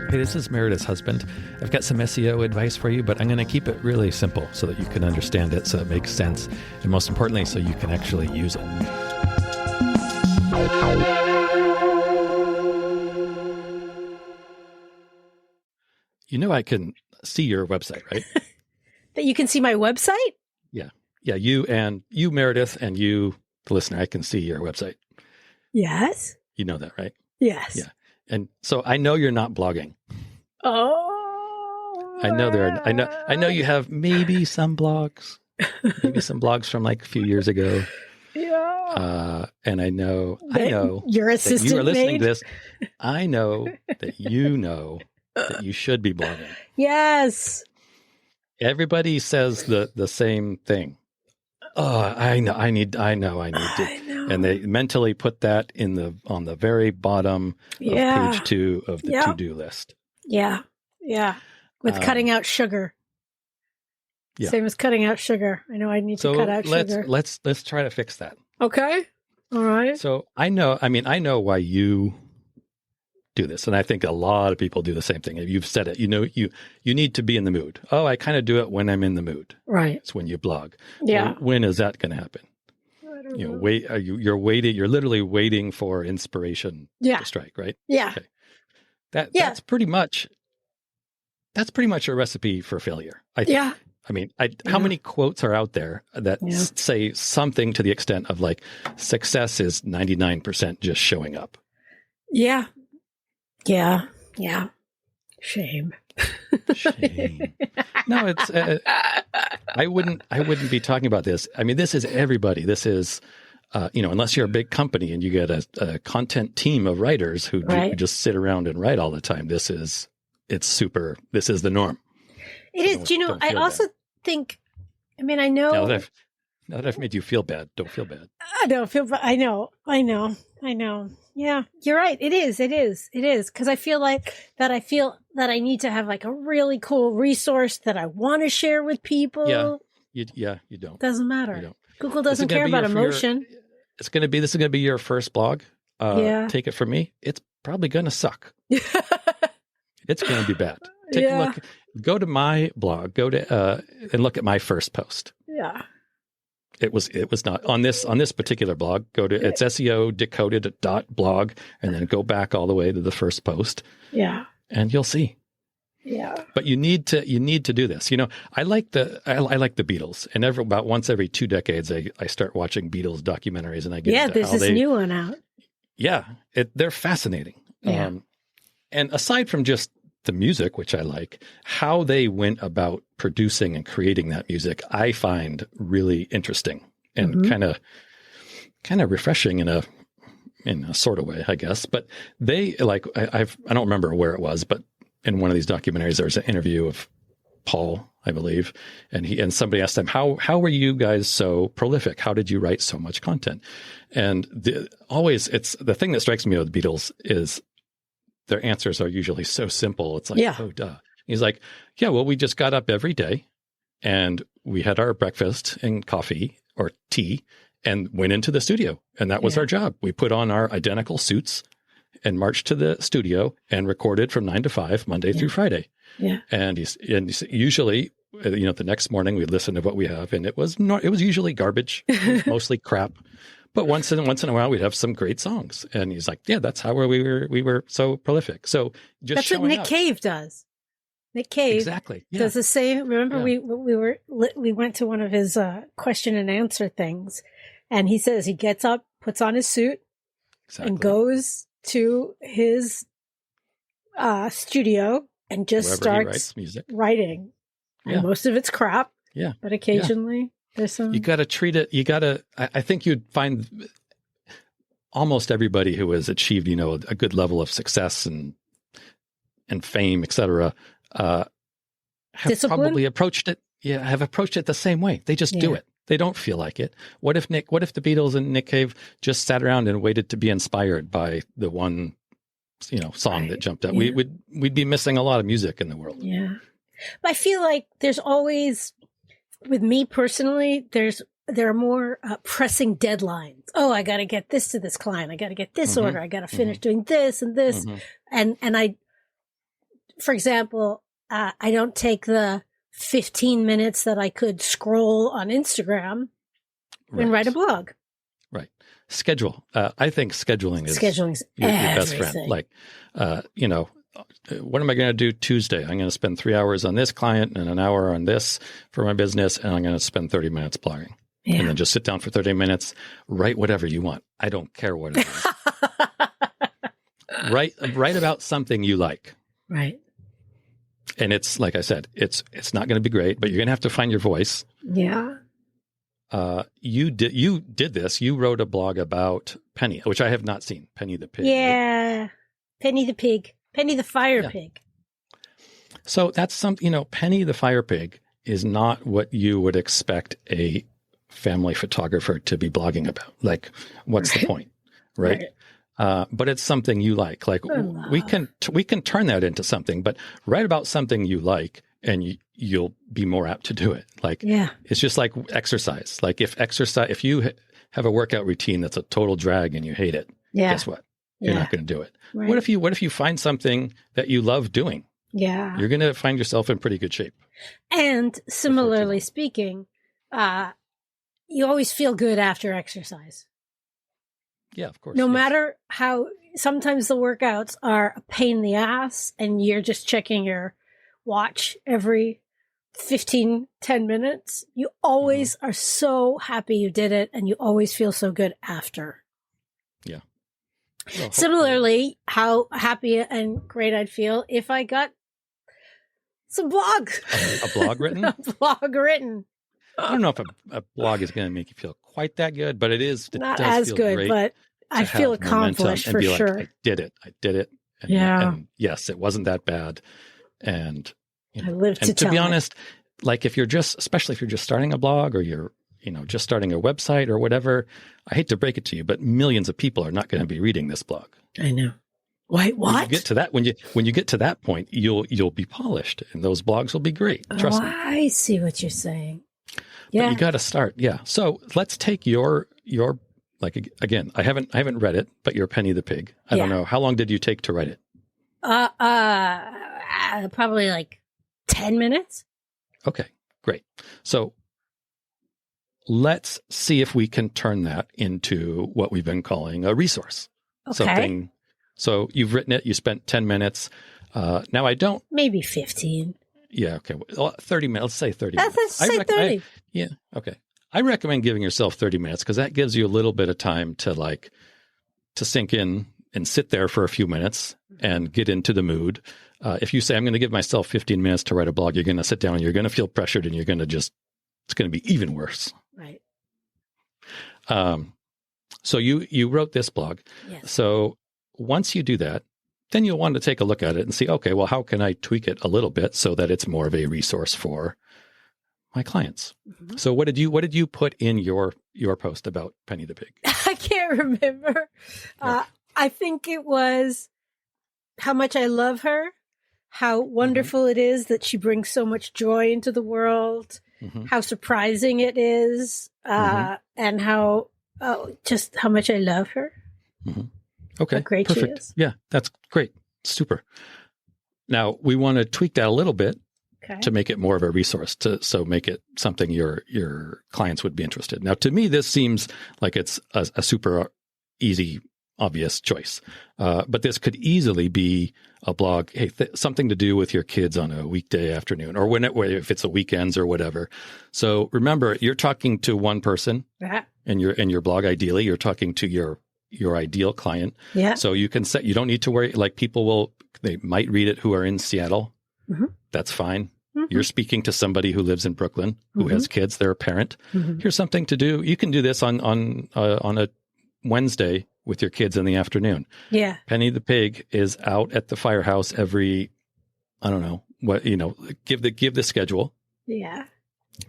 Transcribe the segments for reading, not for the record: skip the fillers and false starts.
Hey, this is Meredith's husband. I've got some SEO advice for you, but I'm going to keep it really simple so that you can understand it, so it makes sense, and most importantly, so you can actually use it. You know I can see your website, right? That you can see my website? Yeah. Yeah, you, Meredith, and you, the listener, I can see your website. Yes. You know that, right? Yes. Yeah. And so I know you're not blogging. Oh. I know you have maybe some blogs from like a few years ago. Yeah. And I know your that assistant you are listening maid? to this. I know that you know that you should be blogging. Yes. Everybody says the same thing. Oh, I need to. I know. And they mentally put that on the very bottom of page 2 of the to-do list. Yeah. Yeah. With cutting out sugar. Yeah. Same as cutting out sugar. I know I need to cut out sugar. Let's try to fix that. Okay. All right. So I know why you do this. And I think a lot of people do the same thing. You've said it, you need to be in the mood. Oh, I kind of do it when I'm in the mood. Right. It's when you blog. Yeah. Well, when is that going to happen? I don't know. You're waiting. You're literally waiting for inspiration to strike, right? Yeah. Okay. That's pretty much a recipe for failure. I think. Yeah. I mean, how many quotes are out there that say something to the extent of like, success is 99% just showing up? Yeah. Yeah. Yeah. Shame. No, it's, I wouldn't be talking about this. I mean, this is everybody. This is, unless you're a big company and you get a content team of writers who just sit around and write all the time. This is the norm. It is. I also think, I know. Now that I've made you feel bad, don't feel bad. I don't feel bad. I know. Yeah, you're right. It is. Because I feel that I need to have like a really cool resource that I want to share with people. Yeah, you don't. Doesn't matter. You don't. Google doesn't care about emotion. This is going to be your first blog. Take it from me. It's probably going to suck. It's going to be bad. Take a look. Go to my blog. Go to and look at my first post. Yeah. It was not on this particular blog. Go to it's SEO-decoded.blog and then go back all the way to the first post. Yeah. And you'll see. Yeah. But you need to do this. I like the Beatles, and about once every 2 decades I start watching Beatles documentaries, and I get there's this new one out. Yeah, they're fascinating. Yeah. And aside from just the music, which I like, how they went about producing and creating that music, I find really interesting and kind of refreshing in a sort of way, I guess. But they I don't remember where it was, but in one of these documentaries, there was an interview of Paul, I believe, and somebody asked him, how were you guys so prolific? How did you write so much content? And it's the thing that strikes me with the Beatles is their answers are usually so simple. It's like, oh, duh. He's like, yeah, well, we just got up every day and we had our breakfast and coffee or tea and went into the studio. And that was our job. We put on our identical suits and marched to the studio and recorded from 9 to 5, Monday through Friday. Yeah. And he's usually, the next morning we listened to what we have, and it was usually garbage, it was mostly crap. But once in a while, we'd have some great songs. And he's like, yeah, that's how we were so prolific. So that's what Nick Cave does. Nick Cave does the same. Remember, we went to one of his question and answer things, and he says he gets up, puts on his suit, and goes to his studio and just starts writing. Yeah. And most of it's crap. Yeah. But occasionally there's some. You got to treat it. I think you'd find almost everybody who has achieved, a good level of success and fame, et cetera, have probably approached it. Yeah. Have approached it the same way. They just do it. They don't feel like it. What if the Beatles and Nick Cave just sat around and waited to be inspired by the one, song that jumped out? Yeah. We'd be missing a lot of music in the world. Yeah. But I feel like there's always, with me personally, there are more pressing deadlines. Oh, I got to get this to this client. I got to get this order. I got to finish doing this and this. And for example, I don't take the 15 minutes that I could scroll on Instagram and write a blog. Right. Schedule. I think scheduling is your best friend. Like, what am I going to do Tuesday? I'm going to spend 3 hours on this client and an hour on this for my business, and I'm going to spend 30 minutes blogging. Yeah. And then just sit down for 30 minutes, write whatever you want. I don't care what it is. Write about something you like. Right. And it's, like I said, it's not going to be great, but you're going to have to find your voice. Yeah. You did this. You wrote a blog about Penny, which I have not seen. Penny the Pig. Yeah. Right? Penny the Pig. Penny the Fire Pig. So that's something, Penny the Fire Pig is not what you would expect a family photographer to be blogging about. Like, what's the point? Right. But it's something you like. Like, we can turn that into something, but write about something you like, and you'll be more apt to do it. Like, it's just like exercise. Like, if you have a workout routine that's a total drag and you hate it, guess what? You're not going to do it. Right. What if you find something that you love doing? Yeah. You're going to find yourself in pretty good shape. And similarly speaking, you always feel good after exercise. Yeah, of course. No matter how, sometimes the workouts are a pain in the ass and you're just checking your watch every 10 minutes. You always are so happy you did it, and you always feel so good after. Yeah. Well, similarly, how happy and great I'd feel if I got some blog. A blog written? A blog written. I don't know if a blog is going to make you feel quite that good, but it is. It not as good, but I feel accomplished for sure. Like, I did it. And, and yes, it wasn't that bad. And I lived to be honest, like especially if you're just starting a blog, or you're, just starting a website or whatever, I hate to break it to you, but millions of people are not going to be reading this blog. I know. Wait, what? When you get to that, when you get to that point, you'll be polished, and those blogs will be great. Trust me. I see what you're saying. Yeah. But you got to start. Yeah. So let's take your, like, again, I haven't read it, but your Penny the Pig. I don't know. How long did you take to write it? Probably like 10 minutes. Okay, great. So let's see if we can turn that into what we've been calling a resource. Okay. So you've written it, you spent 10 minutes. Now I don't. Maybe 15. Yeah, okay. Well, 30 minutes. Let's say 30 minutes. Let's say 30. Yeah, okay. I recommend giving yourself 30 minutes because that gives you a little bit of time to sink in and sit there for a few minutes and get into the mood. If you say, I'm going to give myself 15 minutes to write a blog, you're going to sit down and you're going to feel pressured, and it's going to be even worse. Right. So you wrote this blog. Yes. So once you do that, then you'll want to take a look at it and see, okay, well, how can I tweak it a little bit so that it's more of a resource for my clients? Mm-hmm. So what did you put in your post about Penny the Pig? I can't remember. Yeah. I think it was how much I love her, how wonderful it is that she brings so much joy into the world, how surprising it is, and how just how much I love her. Mm-hmm. Okay, how great perfect. She is. Yeah, that's great. Super. Now, we want to tweak that a little bit to make it more of a resource, so make it something your clients would be interested in. Now, to me, this seems like it's a super easy, obvious choice. But this could easily be a blog, hey, something to do with your kids on a weekday afternoon, or if it's a weekends or whatever. So remember, you're talking to one person in your blog. Ideally, you're talking to your ideal client. Yeah. So you can you don't need to worry. Like, they might read it who are in Seattle. Mm-hmm. That's fine. Mm-hmm. You're speaking to somebody who lives in Brooklyn, who has kids. They're a parent. Mm-hmm. Here's something to do. You can do this on a Wednesday with your kids in the afternoon. Yeah. Penny the Pig is out at the firehouse every, I don't know what, give the schedule. Yeah.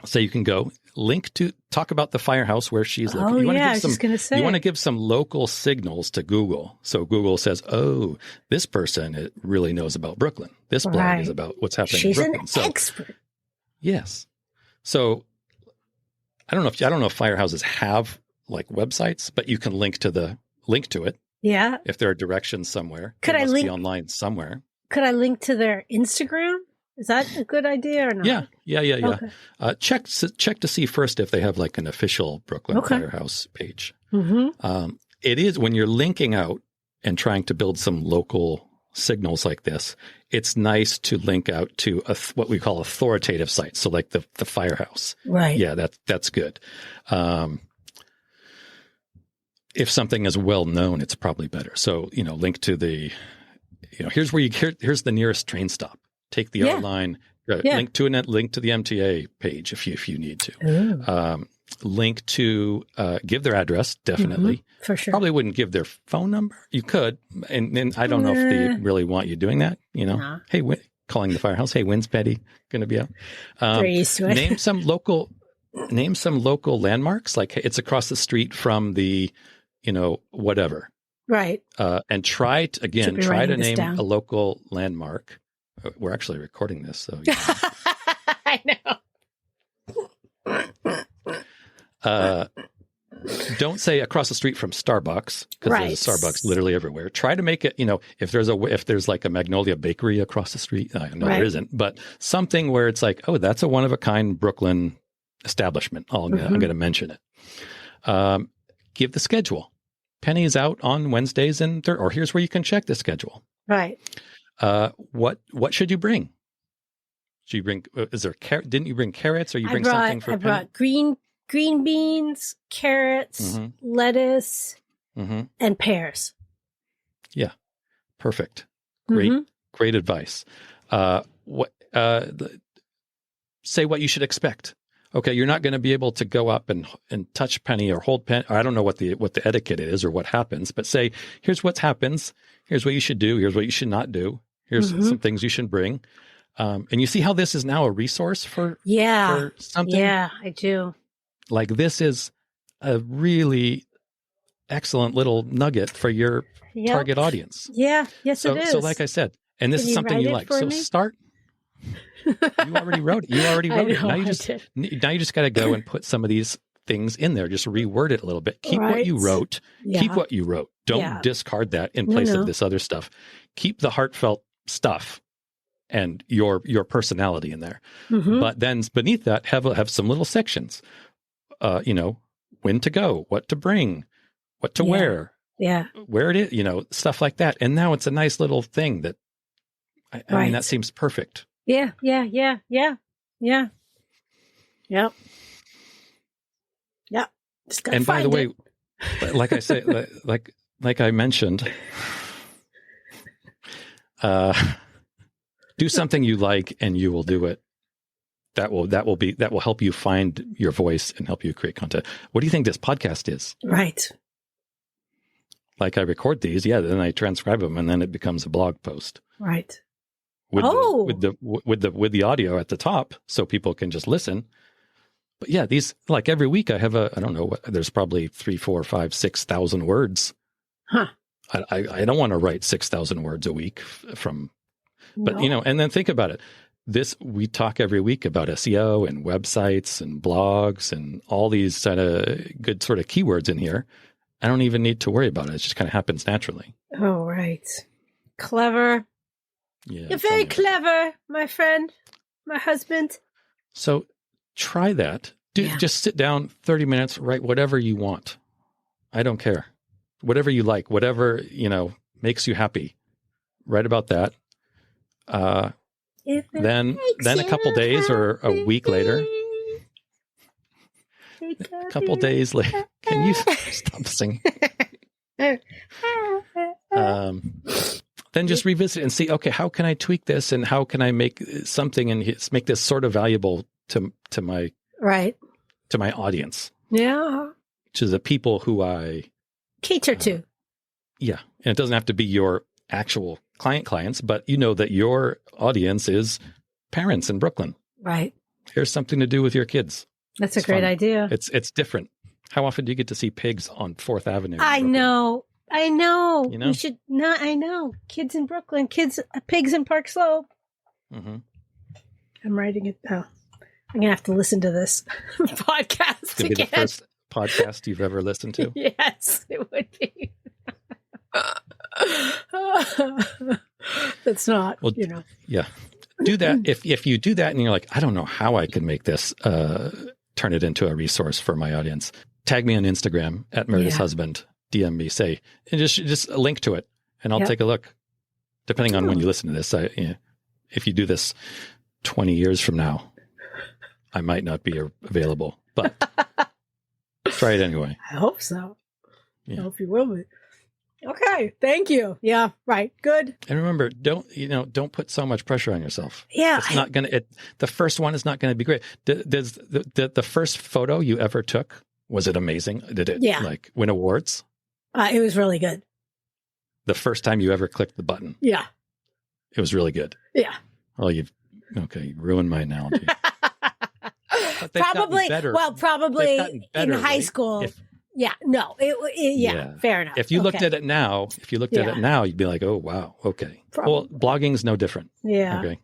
So you can go talk about the firehouse where she's looking. Oh, I was just going to say. You want to give some local signals to Google. So Google says, oh, this person really knows about Brooklyn. This blog is about what's happening in Brooklyn. She's an expert. Yes. So I don't know if firehouses have like websites, but you can link to it. Yeah. If there are directions somewhere. Could I link online somewhere? could I link to their Instagram? Is that a good idea or not? Yeah. Okay. Check to see first if they have like an official Brooklyn Firehouse page. Mm-hmm. It is when you're linking out and trying to build some local signals like this, it's nice to link out to what we call authoritative sites. So like the Firehouse. Right. Yeah, that's good. If something is well known, it's probably better. So, link to the, here's the nearest train stop. Take the R line, link to the MTA page if you need to. Link to, give their address, definitely. Mm-hmm, for sure. Probably wouldn't give their phone number. You could. And I don't know if they really want you doing that, Nah. Hey, calling the Firehouse. Hey, when's Betty going to be out? Name some local landmarks. Like it's across the street from the, whatever. Right. And try to name a local landmark. We're actually recording this, so. I know. Don't say across the street from Starbucks because there's a Starbucks literally everywhere. Try to make it, if there's like a Magnolia Bakery across the street. No, there isn't, but something where it's like, oh, that's a one of a kind Brooklyn establishment. I'm going to mention it. Give the schedule. Penny is out on Wednesdays or here's where you can check the schedule. Right. What should you bring? Should you bring? Is there didn't you bring carrots, or you bring something for? I brought green beans, carrots, lettuce, and pears. Yeah, perfect. Great advice. Say what you should expect. Okay, you're not going to be able to go up and touch Penny or hold Penny. I don't know what the etiquette is or what happens, but say, here's what happens. Here's what you should do. Here's what you should not do. Here's some things you should bring. And you see how this is now a resource for something? Yeah, I do. Like this is a really excellent little nugget for your target audidience. Yeah, yes, it is. So like I said, and this is something you like. So start. You already wrote it. Now you just got to go and put some of these things in there. Just reword it a little bit. Keep what you wrote. Yeah. Keep what you wrote. Don't discard that in place of this other stuff. Keep the heartfelt stuff and your personality in there. But then beneath that, have some little sections. When to go, what to bring, what to wear, where it is, stuff like that. And now it's a nice little thing that I mean that seems perfect. Yeah. Yep. Just gotta and by the way, like I say, like I mentioned, do something you like and you will do it. That will help you find your voice and help you create content. What do you think this podcast is? Right. Like I record these, then I transcribe them and then it becomes a blog post. Right. With the audio at the top so people can just listen. But yeah, these, like every week I have I don't know what, there's probably 3, 4, 5, 6,000 words. Huh. I don't want to write 6,000 words a week but and then think about it. We talk every week about SEO and websites and blogs and all these kind of good sort of keywords in here. I don't even need to worry about it. It just kind of happens naturally. Oh, right. Clever. Yeah, you're very clever, my friend, my husband. So try that. Just sit down 30 minutes, write whatever you want. I don't care. Whatever you like, whatever, makes you happy. Write about that. Then a couple days or a week later, a couple days later, can you stop singing? Then just revisit and see, okay, how can I tweak this and how can I make something and make this sort of valuable to my audience? Yeah. To the people who I cater to. Yeah. And it doesn't have to be your actual clients, but you know that your audience is parents in Brooklyn. Right. Here's something to do with your kids. That's a great idea. It's different. How often do you get to see pigs on 4th Avenue? I know. You should not. I know. Kids in Brooklyn. Pigs in Park Slope. Mm-hmm. I'm writing it down. I'm going to have to listen to this podcast It's going to be the first podcast you've ever listened to? Yes, it would be. That's not, well, Yeah. Do that. If you do that and you're like, I don't know how I can make this, turn it into a resource for my audience, tag me on Instagram at Meredith's Husband, DM me, say, and just a link to it. And I'll take a look, depending on when you listen to this. If you do this 20 years from now, I might not be available, but try it anyway. I hope so. I hope you will be. Okay. Thank you. Yeah. Right. Good. And remember, don't put so much pressure on yourself. Yeah. It's not going to, the first one is not going to be great. Does the first photo you ever took, was it amazing? Did it win awards? It was really good. The first time you ever clicked the button. Yeah. It was really good. Yeah. Well, you ruined my analogy. Probably in high school. Fair enough. If you looked at it now, you'd be like, oh, wow. Okay. Probably. Well, blogging's no different. Yeah. Okay.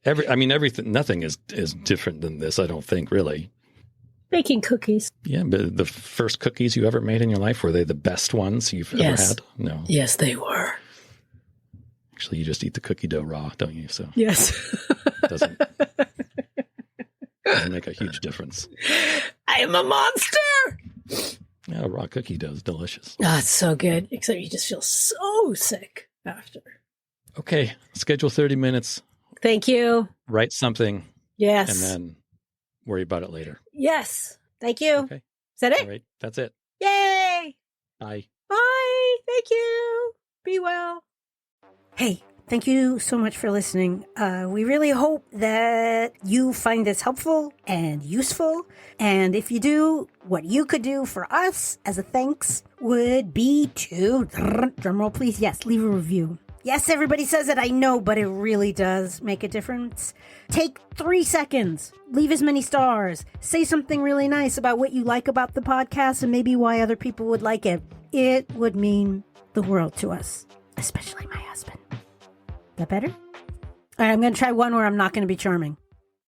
Everything, nothing is different than this, I don't think, really. Baking cookies. Yeah, but the first cookies you ever made in your life, were they the best ones you've ever had? No. Yes, they were. Actually, you just eat the cookie dough raw, don't you? So yes. doesn't make a huge difference. I am a monster. Yeah, raw cookie dough is delicious. Oh, it's so good. Except you just feel so sick after. Okay, schedule 30 minutes. Thank you. Write something. Yes. And then worry about it later. Yes. Thank you. Okay. Is that it? All right. That's it. Yay. Bye. Bye. Thank you. Be well. Hey, thank you so much for listening. We really hope that you find this helpful and useful. And if you do, what you could do for us as a thanks would be to, drumroll please, yes, leave a review. Yes, everybody says it, I know, but it really does make a difference. Take 3 seconds, leave as many stars, say something really nice about what you like about the podcast and maybe why other people would like it. It would mean the world to us, especially my husband. That better? All right, I'm going to try one where I'm not going to be charming.